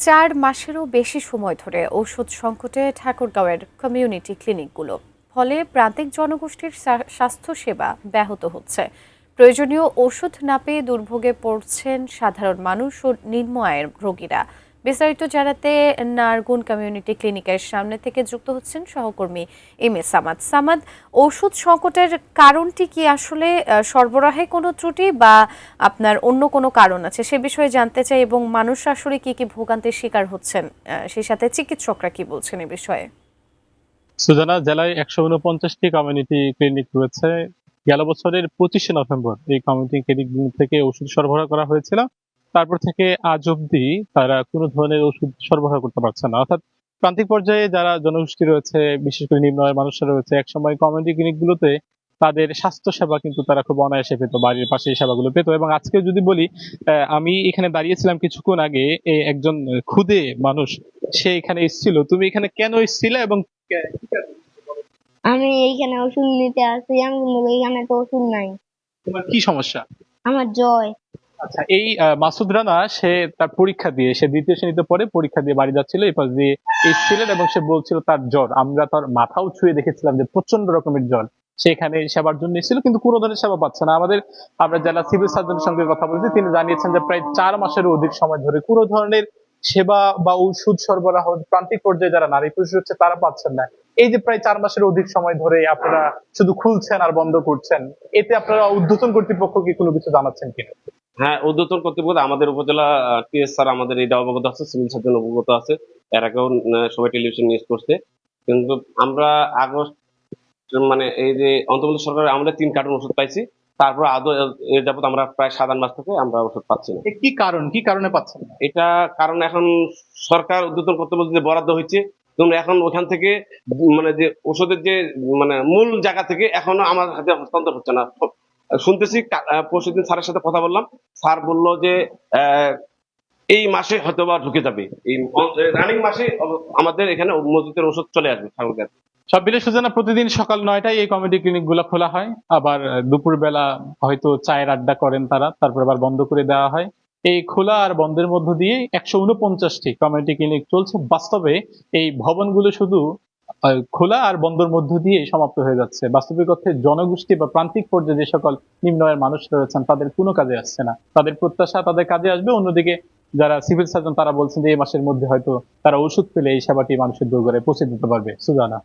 4 মাসেরও বেশি সময় ধরে ওষুধ সংকটে ঠাকুরগাঁওয়ের কমিউনিটি ক্লিনিকগুলো। ফলে প্রান্তিক জনগোষ্ঠীর স্বাস্থ্যসেবা ব্যাহত হচ্ছে। প্রয়োজনীয় ওষুধ না পেয়ে দুর্ভোগে পড়ছেন সাধারণ মানুষ ও নিম্ন আয়ের রোগীরা। বিস্তারিত জানাতে নারগুন কমিউনিটি ক্লিনিকের সামনে থেকে যুক্ত হচ্ছেন সহকর্মী সামাদ। ওষুধ সংকটের কারণটি কি আসলে সরবরাহে কোনো ত্রুটি বা আপনার অন্য কোনো কারণ আছে সে বিষয়ে জানতে চাই, এবং মানুষ আসলে কি কি ভোগান্তির শিকার হচ্ছেন, সেই সাথে চিকিৎসকরা কি বলছেন এ বিষয়ে। সুজানা, জেলায় 149টি কমিউনিটি ক্লিনিক রয়েছে। গেল বছরের 25শে নভেম্বর এই কমিউনিটি ক্লিনিকগুলো থেকে ওষুধ সরবরাহ করা হয়েছিল। তারপর থেকে আজ অব্দি তারা কোনো ধরনের ওষুধ সরবরাহ করতে পারছে না। অর্থাৎ প্রান্তিক পর্যায়ে যারা জনগোষ্ঠী রয়েছে, বিশেষ করে নিম্ন আয়ের মানুষরা রয়েছে, একসময় কমিউনিটি ক্লিনিকগুলোতে তাদের স্বাস্থ্য সেবা কিন্তু তারা খুব অনায়াসে পেত, বাড়ির পাশে এই সেবাগুলো পেত। এবং আজকে যদি বলি, আমি এখানে দাঁড়িয়েছিলাম কিছুক্ষণ আগে, একজন ক্ষুদে মানুষ সে এখানে এসেছিল। তুমি এখানে কেন এসেছিলে এবং আমি এইখানে ওষুধ নিতে আসি, আমি কিন্তু এইখানে তো ওষুধ নাই। তোমার কি সমস্যা? আমার জয়। আচ্ছা, এই মাসুদ রানা সে তার পরীক্ষা দিয়ে, সে দ্বিতীয় শ্রেণীতে পড়ে, পরীক্ষা দিয়ে বাড়ি যাচ্ছিল, এই পাশ দিয়ে এসেছিলেন এবং সে বলছিল তার জ্বর। আমরা তার মাথাও ছুঁয়ে দেখেছিলাম যে প্রচন্ড রকমের জ্বর। সেখানে সেবার জন্য এসেছিল, কিন্তু কোনো ধরনের সেবা পাচ্ছে না। আমরা জেলা সিভিল সার্জনের সঙ্গে কথা বলেছি, তিনি জানিয়েছেন যে প্রায় 4 মাসেরও অধিক সময় ধরে কোনো ধরনের সেবা বা ঔষধ সরবরাহ প্রান্তিক পর্যায়ে যারা নারী পুরুষ হচ্ছে তারা পাচ্ছেন না। এই যে প্রায় 4 মাসের অধিক সময় ধরে আপনারা শুধু খুলছেন আর বন্ধ করছেন, এতে আপনারা ঊর্ধ্বতন কর্তৃপক্ষকে কোনো কিছু জানাচ্ছেন কিনা? হ্যাঁ, ঊর্ধ্বতন কর্তৃপক্ষ আমাদের উপজেলা টিএস স্যার আমাদের এটা অবগত আছে, সিভিল সার্জন অবগত আছে। এর আগেও সবাই টেলিভিশন নিউজ করছে। কিন্তু আমরা আগস্ট মানে এই যে অন্তর্বর্তী সরকারের আমাদের 3 কার্টন ওষুধ পাইছি। তারপর আদৌ এর যাবত আমরা প্রায় 7-8 মাস থেকে আমরা ওষুধ পাচ্ছি না। কি কারণে পাচ্ছেন না? এটা কারণ এখন সরকার ঊর্ধ্বতন কর্তৃপক্ষ যে বরাদ্দ হয়েছে, তুমি এখন ওখান থেকে মানে যে ওষুধের যে মানে মূল জায়গা থেকে এখনো আমার হাতে হস্তান্তর হচ্ছে না। শুনতেছি পরশুদিন স্যারের সাথে কথা বললাম, স্যার বললো যে এই মাসে হয়তো বা ঢুকে যাবে, এই রানিং মাসে আমাদের এখানে মজুতের ওষুধ চলে আসবে ঠাকুরগাঁও। সব মিলে সুজানা, প্রতিদিন সকাল 9টায় এই কমিউনিটি ক্লিনিক গুলা খোলা হয়, আবার দুপুর বেলা হয়তো চায়ের আড্ডা করেন তারা, তারপর আবার বন্ধ করে দেওয়া হয়। এই খোলা আর বন্ধের মধ্য দিয়ে 149টি কমিউনিটি ক্লিনিক চলছে। বাস্তবে এই ভবনগুলো শুধু খোলা আর বন্ধের মধ্য দিয়ে সমাপ্ত হয়ে যাচ্ছে। বাস্তবিক অর্থে জনগোষ্ঠী বা প্রান্তিক পর্যায়ে যে সকল নিম্ন আয়ের মানুষ রয়েছেন তাদের কোনো কাজে আসছে না। তাদের প্রত্যাশা তাদের কাজে আসবে। অন্যদিকে যারা সিভিল সার্জন তারা বলছেন যে এই মাসের মধ্যে হয়তো তারা ওষুধ পেলে এই সেবাটি মানুষের দোরগোড়ায় পৌঁছে দিতে পারবে। সুজানা।